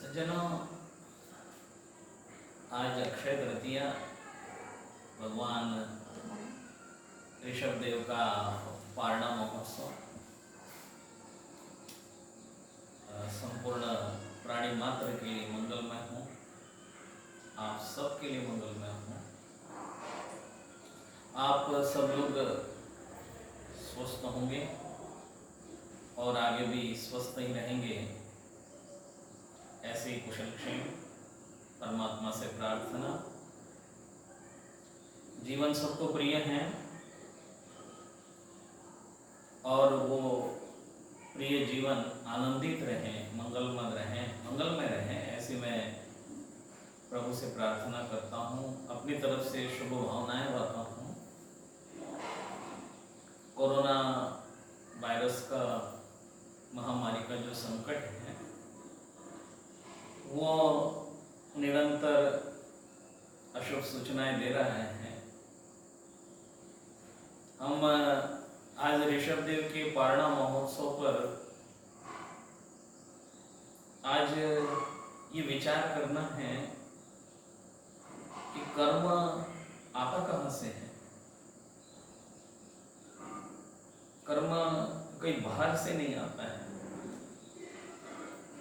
सज्जनों, आज अक्षय तृतीया भगवान ऋषभ देव का पारणा महोत्सव संपूर्ण प्राणी मात्र के लिए मंगलमय हो, आप सबके लिए मंगलमय हो। आप सब लोग स्वस्थ होंगे और आगे भी स्वस्थ ही रहेंगे, ऐसे ही कुशल क्षेम परमात्मा से प्रार्थना। जीवन सबको प्रिय है और वो प्रिय जीवन आनंदित रहे, मंगलमय रहे, ऐसी मैं प्रभु से प्रार्थना करता हूँ। अपनी तरफ से शुभ भावनाएं बताता हूँ। कोरोना वायरस का महामारी का जो संकट है वो निरंतर अशुभ सूचनाएं दे रहे हैं। हम आज ऋषभ देव के पारणा महोत्सव पर आज ये विचार करना है कि कर्म आता कहाँ से है। कर्म कहीं बाहर से नहीं आता है।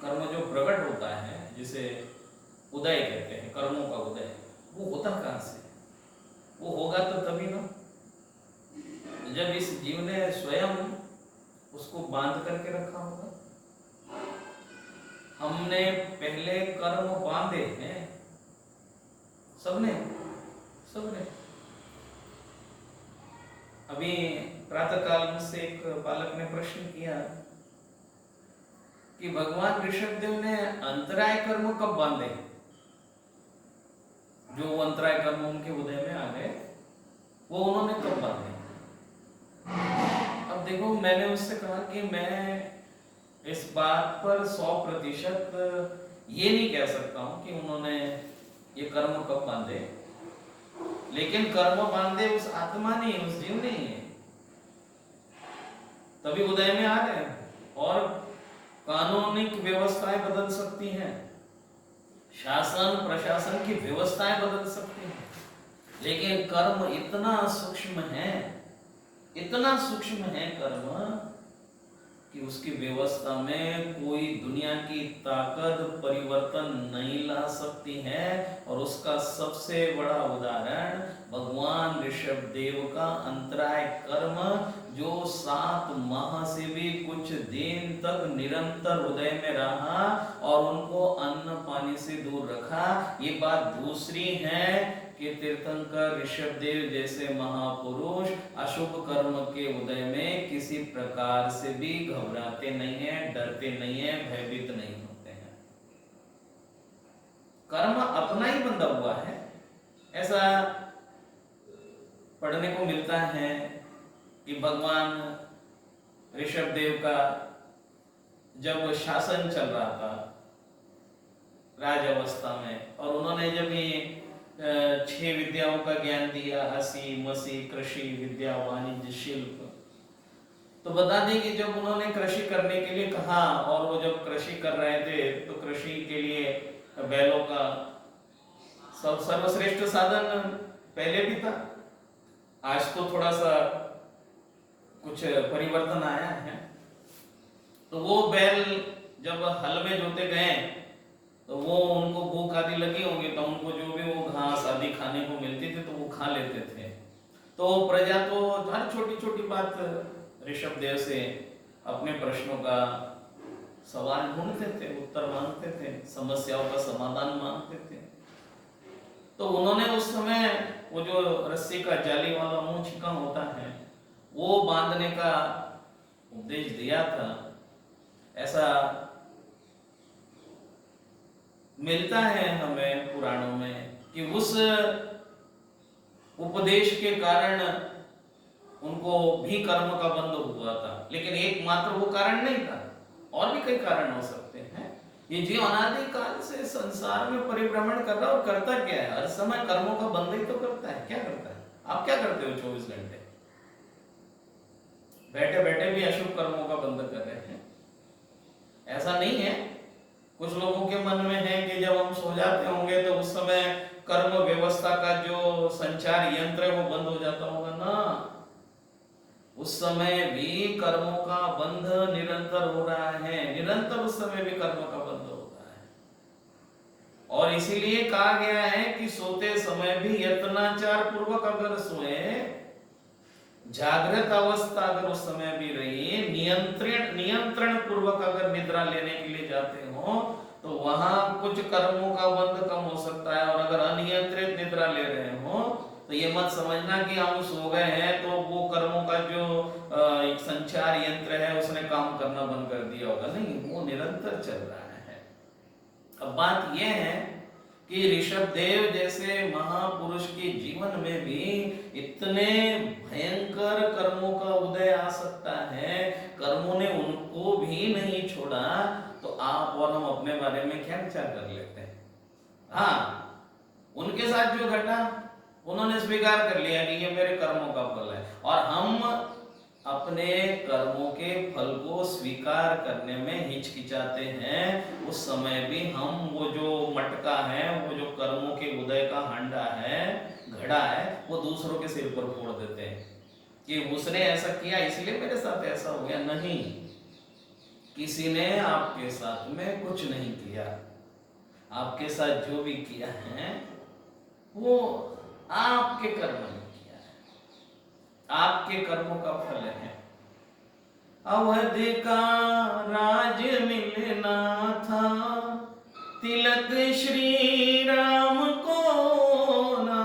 कर्म जो प्रकट होता है, जिसे उदय कहते हैं, कर्मों का उदय, वो होता कहाँ से? वो होगा तो तभी ना जब इस जीव ने स्वयं उसको बांध करके रखा होगा। हमने पहले कर्म बांधे हैं, सबने। अभी प्रातःकाल में से एक बालक ने प्रश्न किया कि भगवान ऋषभ देव ने अंतराय कर्म कब बांधे? जो अंतराय कर्म उनके उदय में आ गए, वो उन्होंने कब बांधे? अब देखो, मैंने उससे कहा कि मैं इस बात पर 100% ये नहीं कह सकता हूं कि उन्होंने ये कर्म कब बांधे, लेकिन कर्म बांधे उस आत्मा ने, उस जीव ने है, तभी उदय में आ गए। और कानूनिक व्यवस्थाएं बदल सकती हैं, शासन प्रशासन की व्यवस्थाएं बदल सकती हैं, लेकिन कर्म इतना सूक्ष्म है कर्म कि उसकी व्यवस्था में कोई दुनिया की ताकत परिवर्तन नहीं ला सकती है। और उसका सबसे बड़ा उदाहरण भगवान ऋषभ देव का अंतराय कर्म, जो 7 माह से भी कुछ दिन तक निरंतर उदय में रहा और उनको अन्न पानी से दूर रखा। ये बात दूसरी है कि तीर्थंकर ऋषभ देव जैसे महापुरुष अशुभ कर्म के उदय में किसी प्रकार से भी घबराते नहीं है, डरते नहीं है, भयभीत नहीं होते हैं। कर्म अपना ही बंधा हुआ है। ऐसा पढ़ने को मिलता है कि भगवान ऋषभ देव का जब शासन चल रहा था राज अवस्था में, और उन्होंने जब ये 6 विद्याओं का ज्ञान दिया, हंसी मसी कृषि विद्या वाणिज्य शिल्प, तो बता दें कि जब उन्होंने कृषि करने के लिए कहा और वो जब कृषि कर रहे थे तो कृषि के लिए बैलों का सर्वश्रेष्ठ साधन पहले भी था। आज तो थोड़ा सा कुछ परिवर्तन आया है। तो वो बैल जब हल में जोते गए तो वो उनको भूख आदि लगी होंगी, तो उनको जो भी वो घास आदि खाने को मिलती थी तो वो खा लेते थे। तो प्रजा तो हर छोटी छोटी बात ऋषभ देव से अपने प्रश्नों का सवाल ढूंढते थे, उत्तर मांगते थे, समस्याओं का समाधान मांगते थे। तो उन्होंने उस समय वो जो रस्सी का जाली वाला मुंह छिका होता है वो बांधने का उपदेश दिया था। ऐसा मिलता है हमें पुराणों में कि उस उपदेश के कारण उनको भी कर्म का बंध हुआ था, लेकिन एकमात्र वो कारण नहीं था, और भी कई कारण हो सकते हैं। ये जीव अनादि काल से संसार में परिभ्रमण कर रहा है और करता क्या है? हर समय कर्मों का बंध ही तो करता है। क्या करता है? आप क्या करते हो 24 घंटे? बैठे बैठे भी अशुभ कर्मों का बंध कर रहे हैं। ऐसा नहीं है कुछ लोगों के मन में है कि जब हम सो जाते होंगे तो उस समय कर्म व्यवस्था का जो संचार यंत्र है वो बंद हो जाता होगा ना। उस समय भी कर्मों का बंध निरंतर हो रहा है, निरंतर उस समय भी कर्म का बंध होता है। और इसीलिए कहा गया है कि सोते समय भी यत्नाचार पूर्वक अगर सोए, जागृत अवस्था अगर उस समय भी रही, नियंत्रण पूर्वक अगर निद्रा लेने के लिए जाते हो तो वहां कुछ कर्मों का बंध कम हो सकता है। और अगर अनियंत्रित निद्रा ले रहे हो तो ये मत समझना कि हम सो गए हैं तो वो कर्मों का जो संचार यंत्र है उसने काम करना बंद कर दिया होगा, नहीं, वो निरंतर चल रहा है। अब बात यह है कि ऋषभ देव जैसे महापुरुष के जीवन में भी इतने भयंकर कर्मों का उदय आ सकता है, कर्मों ने उनको भी नहीं छोड़ा, तो आप और हम अपने बारे में क्या विचार कर लेते हैं। हाँ, उनके साथ जो घटा उन्होंने स्वीकार कर लिया कि ये मेरे कर्मों का फल है, और हम अपने कर्मों के फल को स्वीकार करने में हिचकिचाते हैं। उस समय भी हम वो जो मटका है, वो जो कर्मों के उदय का हांडा है, घड़ा है, वो दूसरों के सिर पर फोड़ देते हैं कि उसने ऐसा किया इसलिए मेरे साथ ऐसा हो गया। नहीं, किसी ने आपके साथ में कुछ नहीं किया, आपके साथ जो भी किया है वो आपके कर्म ने किया है, आपके कर्मों का फल है। अवध का राज मिलना था, तिलक श्री राम को ना,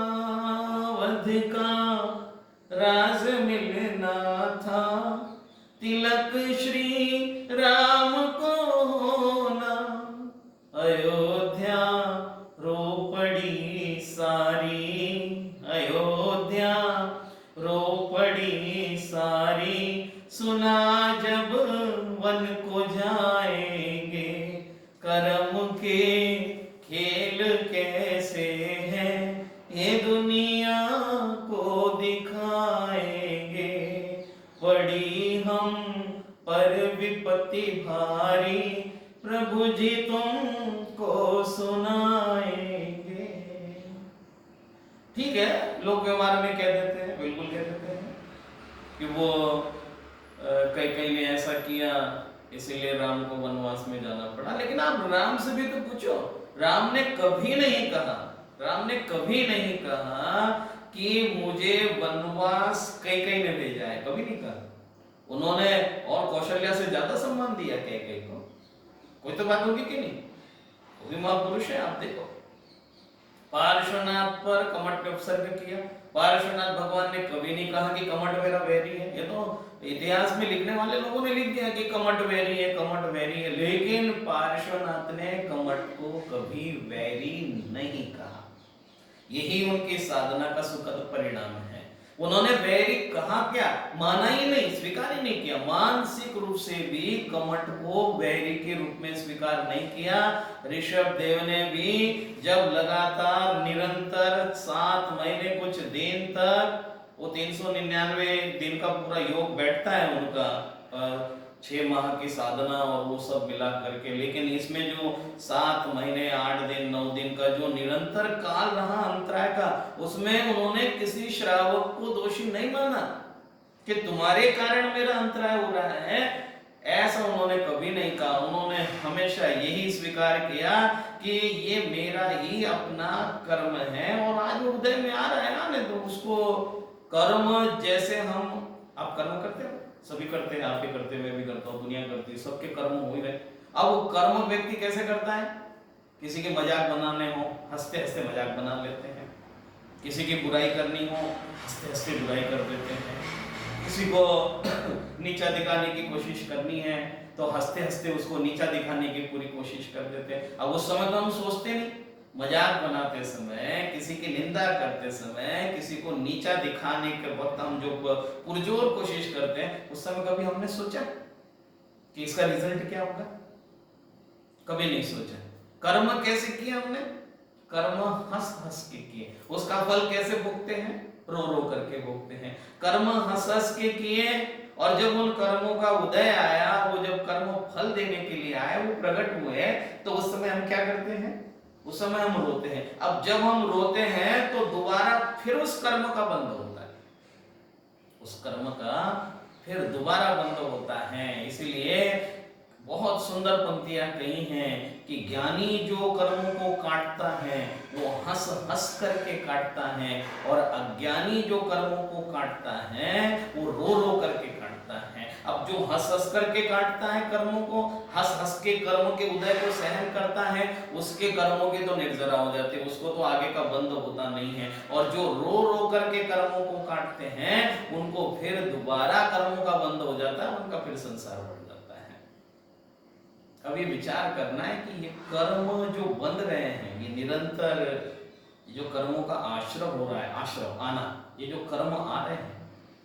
अवध का राज मिलना था, तिलक श्री राम को ना, अयोध्या रो पड़ी सारी, अयोध्या रो पड़ी सारी, सुना जब वन को जाएंगे, कर्म के खेल कैसे हैं ये दुनिया को दिखाएंगे, पड़ी हम पर विपत्ति भारी, प्रभु जी तुमको सुनाएंगे। ठीक है, लोग व्यवहार में कह देते हैं, बिल्कुल कह देते हैं कि वो कई ने ऐसा किया इसीलिए राम को वनवास में जाना पड़ा। लेकिन आप राम से भी तो पूछो, राम ने कभी नहीं कहा, राम ने कभी नहीं कहा कि मुझे वनवास कई ने भेजा है, कभी नहीं कहा। उन्होंने और कौशल्या से ज्यादा सम्मान दिया कई को, कोई तो बात होगी कि नहीं, वो भी महापुरुष है। आप देखो, पार्श्वनाथ पर कमठ पे उपसर्ग किया, पार्श्वनाथ भगवान ने कभी नहीं कहा कि कमठ मेरा वैरी है। ये तो इतिहास में लिखने वाले लोगों ने लिख दिया कि कमठ वैरी है, कमठ वैरी है, लेकिन पार्श्वनाथ ने कमठ को कभी वैरी नहीं कहा। यही उनकी साधना का सुखद परिणाम है। उन्होंने वैरी कहा क्या, माना ही नहीं, स्वीकार ही नहीं किया। मानसिक रूप से भी कमठ को वैरी के रूप में स्वीकार नहीं किया। ऋषभ देव ने भी जब लगातार निरंतर 7 महीने कुछ दिन तक, वो 399 दिन का पूरा योग बैठता है उनका, 6 माह की साधना और वो सब मिला करके, लेकिन इसमें जो 7 महीने 8 दिन 9 दिन का जो निरंतर काल रहा अंतराय का, उसमें उन्होंने किसी श्रावक को दोषी नहीं माना कि तुम्हारे कारण मेरा अंतराय हो रहा है, ऐसा उन्होंने कभी नहीं कहा। उन्होंने हमेशा यही स्वीकार किया कि ये मेरा ही अपना कर्म है, और आज उदय में आ रहा है ना, नहीं तो उसको कर्म, जैसे हम, आप कर्म करते हो, सभी करते हैं, आप भी करते हैं, मैं भी करता हूँ, दुनिया करती है, सबके कर्म हो ही रहे। अब वो कर्म व्यक्ति कैसे करता है, किसी के मजाक बनाने हो, हंसते हंसते मजाक बना लेते हैं, किसी की बुराई करनी हो, हंसते हंसते बुराई कर देते हैं, किसी को नीचा दिखाने की कोशिश करनी है तो हंसते हंसते उसको नीचा दिखाने की पूरी कोशिश कर देते हैं। अब उस समय तो हम सोचते नहीं, मजाक बनाते समय, किसी की निंदा करते समय, किसी को नीचा दिखाने के वक्त हम जो पुरजोर कोशिश करते हैं, उस समय कभी हमने सोचा कि इसका रिजल्ट क्या होगा? कभी नहीं सोचा। कर्म कैसे किया हमने? कर्म हंस हंस के किए, उसका फल कैसे भोगते हैं? रो रो करके भोगते हैं। कर्म हंस हंस के किए और जब उन कर्मों का उदय आया, वो जब कर्म फल देने के लिए आए, वो प्रकट हुए, तो उस समय हम क्या करते हैं? उस समय हम रोते हैं। अब जब हम रोते हैं तो दोबारा फिर उस कर्म का बंध होता है, उस कर्म का फिर दोबारा बंध होता है। इसीलिए बहुत सुंदर पंक्तियां कही हैं कि ज्ञानी जो कर्मों को काटता है वो हंस हंस करके काटता है, और अज्ञानी जो कर्मों को काटता है वो रो रो करके काटता है। अब जो हंस हंस करके काटता है कर्मों को, हंस हंस के कर्मों के उदय को सहन करता है, उसके कर्मों की तो निर्जरा हो जाती है, उसको तो आगे का बंध होता नहीं है। और जो रो रो करके कर्मों को काटते हैं उनको फिर दोबारा कर्मों का बंध हो जाता है, उनका फिर संसार बढ़ जाता है। अब ये विचार करना है कि ये कर्म जो बंध रहे हैं, ये निरंतर जो कर्मों का आश्रय हो रहा है, आश्रय आना, ये जो कर्म आ रहे हैं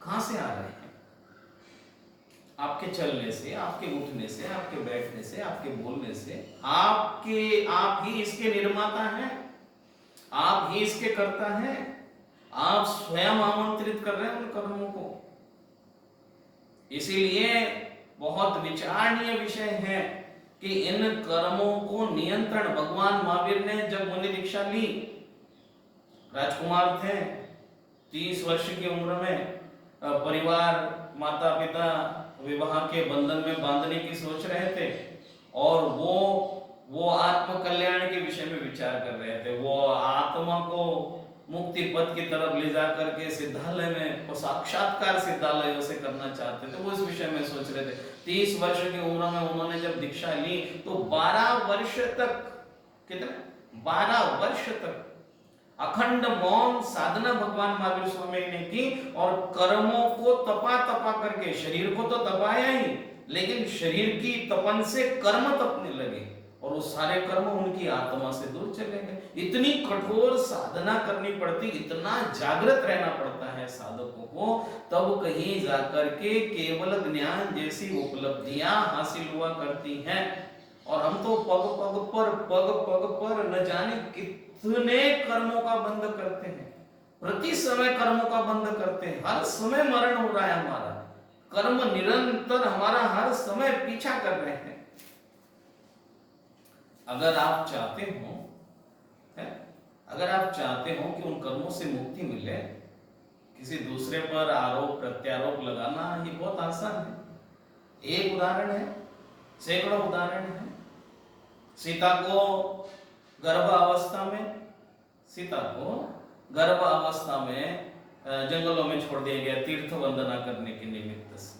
कहां से आ रहे हैं? आपके चलने से, आपके उठने से, आपके बैठने से, आपके बोलने से, आप ही इसके निर्माता हैं, आप ही इसके कर्ता हैं, आप स्वयं आमंत्रित कर रहे हैं उन कर्मों को। इसीलिए बहुत विचारणीय विषय है कि इन कर्मों को नियंत्रण, भगवान महावीर ने जब मुनि दीक्षा ली, राजकुमार थे, 30 वर्ष की उम्र में, परिवार, माता पिता विवाह के बंधन में बांधने की सोच रहे थे, और वो आत्म कल्याण के विषय में विचार कर रहे थे। वो आत्मा को मुक्ति पद की तरफ ले जा करके सिद्धालय में, वो साक्षात्कार सिद्धालयों से करना चाहते थे, वो इस विषय में सोच रहे थे। 30 वर्ष की उम्र में उन्होंने जब दीक्षा ली तो 12 वर्ष तक, कितने 12 वर्ष तक अखंड मौन साधना भगवान महावीर स्वामी ने की, और कर्मों को तपा तपा करके, शरीर को तो तपाया ही, लेकिन शरीर की तपन से कर्म तपने लगे, और वो सारे कर्म उनकी आत्मा से दूर चले गए। इतनी कठोर साधना करनी पड़ती, इतना जागृत रहना पड़ता है साधकों को, तब कहीं जाकर के केवल ज्ञान जैसी उपलब्धियां हासिल हुआ करती हैं। और हम तो पग पर न जाने कितने कर्मों का बंध करते हैं, प्रति समय कर्मों का बंध करते हैं, हर समय मरण हो रहा है हमारा, कर्म निरंतर हमारा हर समय पीछा कर रहे हैं। अगर आप चाहते हो कि उन कर्मों से मुक्ति मिले, किसी दूसरे पर आरोप प्रत्यारोप लगाना ये बहुत आसान है। एक उदाहरण है, सैकड़ों उदाहरण है। सीता को गर्भ अवस्था में जंगलों में छोड़ दिया गया तीर्थ वंदना करने के निमित्त से।